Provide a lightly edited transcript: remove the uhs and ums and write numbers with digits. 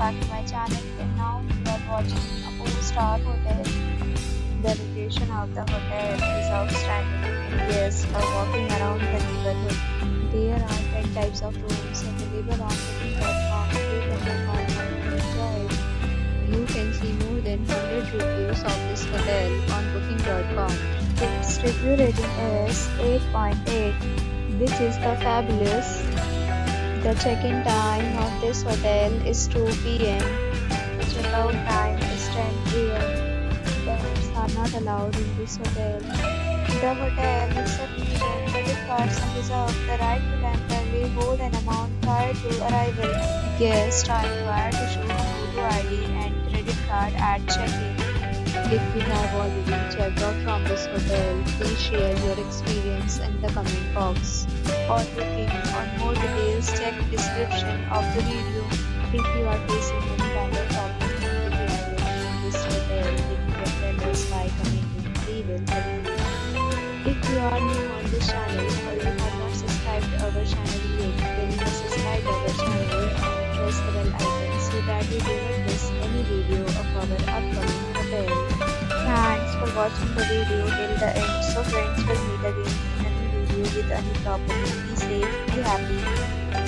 back to my channel, and now you are watching a 4-star hotel. The location of the hotel is outstanding and guests are walking around the neighborhood. There are 10 types of rooms available on booking.com. You can book online and enjoy it. You can see more than 100 reviews of this hotel on booking.com. Its review rating is 8.8, which is the fabulous. The check-in time of this hotel is 2 p.m. The check-out time is 10 a.m. Pets are not allowed in this hotel. The hotel accepts major credit cards and reserves the right to temporarily hold an amount prior to arrival. Guests are required to show a photo ID and credit card at check-in. If you have already checked out from this hotel, please share your experience in the comment box. For booking or more details, check description of the video. If you are facing any kind of problem with the arrival in this hotel, then you can tell us by commenting. We will help you. If you are new on this channel or you have not subscribed to our channel yet, then you must subscribe to our channel and press the bell icon so that you do not miss any video of our upcoming hotel. Thanks for watching the video till the end. So friends, will meet again in a new video with a new topic. Be safe, be happy.